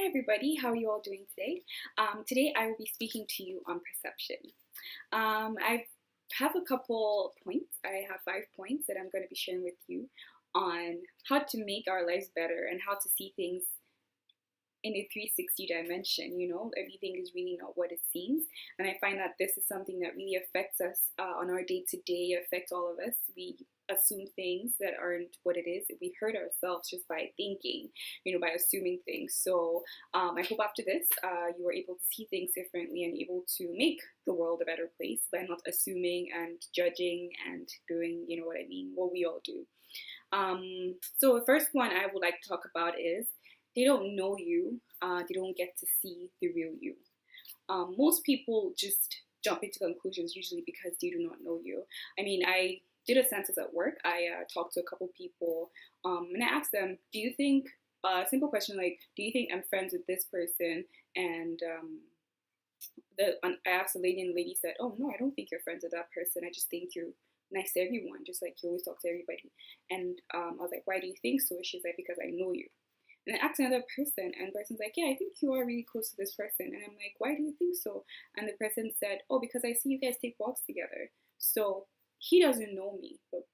Hi everybody, how are you all doing today? Today I will be speaking to you on perception. I have a couple points. I have 5 points that I'm going to be sharing with you on how to make our lives better and how to see things in a 360 dimension. Everything is really not what it seems. And I find that this is something that really affects us on our day to day, affects all of us. We assume things that aren't what it is. We hurt ourselves just by thinking, by assuming things. So I hope after this, you are able to see things differently and able to make the world a better place by not assuming and judging and doing, what we all do. So the first one I would like to talk about is they don't know you, they don't get to see the real you. Most people just jump into conclusions usually because they do not know you. I did a census at work. I talked to a couple people and I asked them, do you think, a simple question like, do you think I'm friends with this person? And I asked the lady and the lady said, oh no, I don't think you're friends with that person. I just think you're nice to everyone, just like you always talk to everybody. And I was like, why do you think so? She's like, because I know you. And I asked another person, and the person's like, yeah, I think you are really close to this person. And I'm like, why do you think so? And the person said, oh, because I see you guys take walks together. So he doesn't know me, but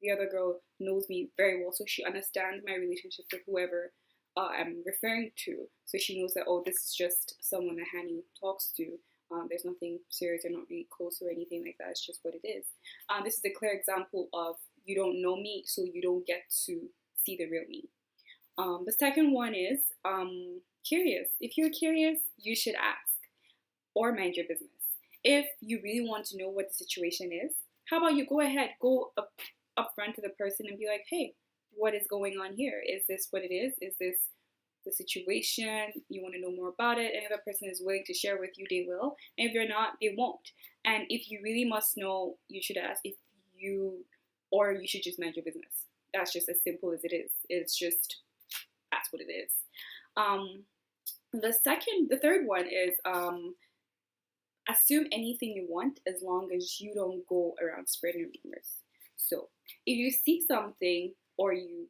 the other girl knows me very well. So she understands my relationship with whoever I'm referring to. So she knows that, oh, this is just someone that Hanny talks to. There's nothing serious, they're not really close or anything like that. It's just what it is. This is a clear example of you don't know me, so you don't get to see the real me. The second one is curious. If you're curious, you should ask or mind your business. If you really want to know what the situation is, how about you go ahead, go up front to the person and be like, hey, what is going on here? Is this what it is? Is this the situation? You want to know more about it? And if the person is willing to share with you, they will. And if they're not, they won't. And if you really must know, you should ask. Or you should just mind your business. That's just as simple as it is. It's just that's what it is. The third one is assume anything you want as long as you don't go around spreading rumors. So if you see something or you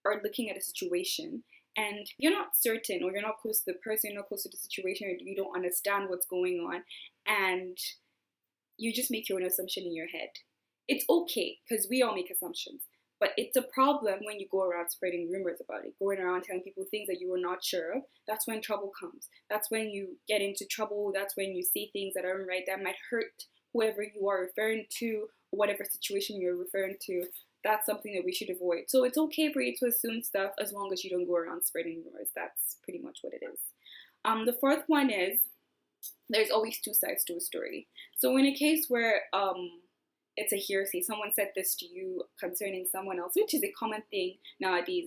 are looking at a situation and you're not certain or you're not close to the person, you're not close to the situation, or you don't understand what's going on, and you just make your own assumption in your head. It's okay, because we all make assumptions. But it's a problem when you go around spreading rumors about it, going around telling people things that you were not sure of. That's when trouble comes. That's when you get into trouble. That's when you say things that aren't right, that might hurt whoever you are referring to, or whatever situation you're referring to. That's something that we should avoid. So it's okay for you to assume stuff as long as you don't go around spreading rumors. That's pretty much what it is. The fourth one is there's always two sides to a story. So in a case where it's a hearsay, someone said this to you concerning someone else, which is a common thing nowadays.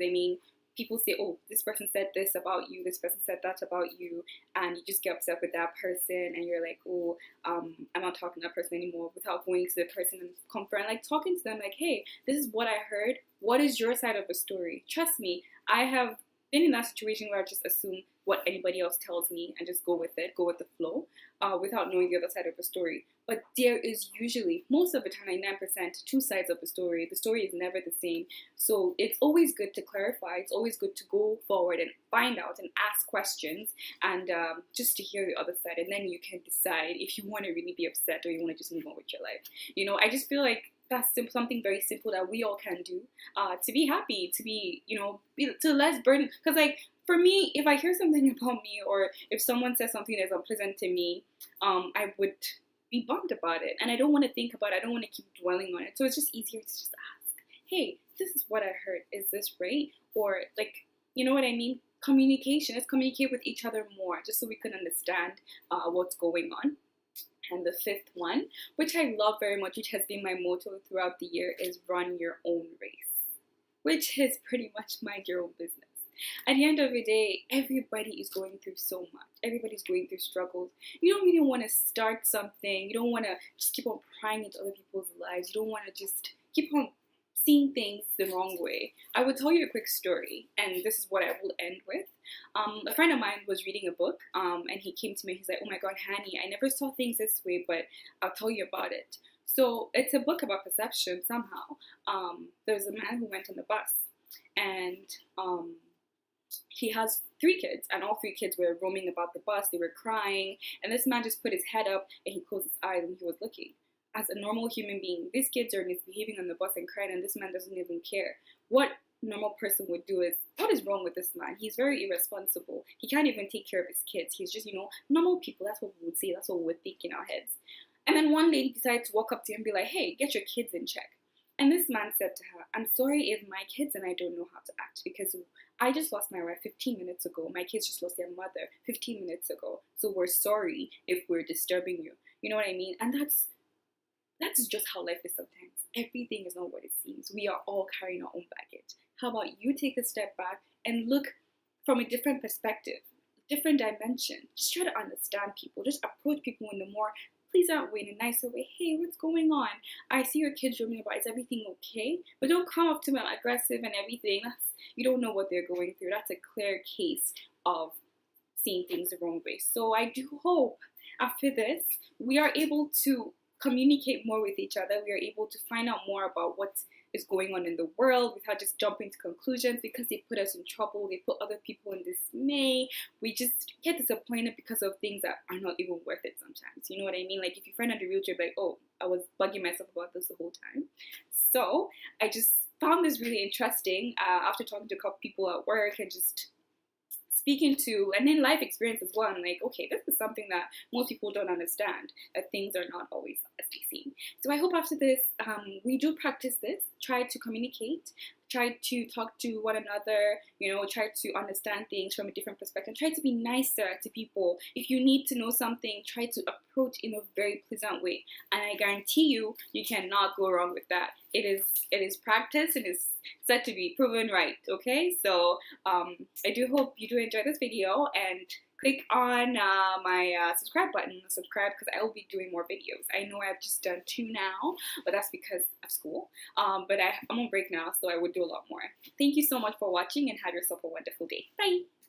People say, oh, this person said this about you, this person said that about you, and you just get upset with that person, and you're like, oh, I'm not talking to that person anymore, without going to the person and confront, like talking to them, like, hey, this is what I heard. What is your side of the story? Trust me, I have been in that situation where I just assume what anybody else tells me and just go with it, go with the flow, without knowing the other side of the story. But there is usually, most of the time, 99%, two sides of the story. The story is never the same. So it's always good to clarify. It's always good to go forward and find out and ask questions and just to hear the other side. And then you can decide if you want to really be upset or you want to just move on with your life. I just feel like that's something very simple that we all can do to be happy, to be, to less burden. Because, for me, if I hear something about me or if someone says something that's unpleasant to me, I would be bummed about it. And I don't want to think about it. I don't want to keep dwelling on it. So it's just easier to just ask, hey, this is what I heard. Is this right? Or, you know what I mean? Communication. Let's communicate with each other more just so we can understand what's going on. And the fifth one, which I love very much, which has been my motto throughout the year, is run your own race, which is pretty much mind your own business. At the end of the day, everybody is going through so much. Everybody's going through struggles. You don't really want to start something. You don't want to just keep on prying into other people's lives. You don't want to just keep on seeing things the wrong way. I will tell you a quick story, and this is what I will end with. A friend of mine was reading a book, and he came to me. He's like, oh my God, Hanny, I never saw things this way, but I'll tell you about it. So it's a book about perception somehow. There's a man who went on the bus, and he has 3 kids, and all 3 kids were roaming about the bus. They were crying, and this man just put his head up and he closed his eyes and he was looking. As a normal human being, these kids are misbehaving on the bus and crying, and this man doesn't even care. What normal person would do is, what is wrong with this man? He's very irresponsible. He can't even take care of his kids. He's just, normal people. That's what we would say. That's what we would think in our heads. And then one lady decided to walk up to him and be like, hey, get your kids in check. And this man said to her, I'm sorry if my kids and I don't know how to act, because I just lost my wife 15 minutes ago. My kids just lost their mother 15 minutes ago. So we're sorry if we're disturbing you. You know what I mean? And that's just how life is sometimes. Everything is not what it seems. We are all carrying our own baggage. How about you take a step back and look from a different perspective, different dimension. Just try to understand people. Just approach people in a more pleasant way, in a nicer way. Hey, what's going on? I see your kids roaming about. Is everything okay? But don't come up to them aggressive and everything. You don't know what they're going through. That's a clear case of seeing things the wrong way. So I do hope after this, we are able to communicate more with each other. We are able to find out more about what is going on in the world without just jumping to conclusions, because they put us in trouble. They put other people in dismay. We just get disappointed because of things that are not even worth it sometimes. You know what I mean? Like if you find out the real truth, like, oh, I was bugging myself about this the whole time. So I just found this really interesting after talking to a couple people at work and just speaking to, and in life experience as well. I'm like, okay, this is something that most people don't understand, that things are not always as they seem. So I hope after this, we do practice this, try to communicate, try to talk to one another, try to understand things from a different perspective, try to be nicer to people. If you need to know something, try to approach in a very pleasant way. And I guarantee you, you cannot go wrong with that. It is practice and is said to be proven right, okay? So I do hope you do enjoy this video, and click on my subscribe button, subscribe, because I will be doing more videos. I know I've just done 2 now, but that's because of school. But I'm on break now, so I would do a lot more. Thank you so much for watching, and have yourself a wonderful day. Bye!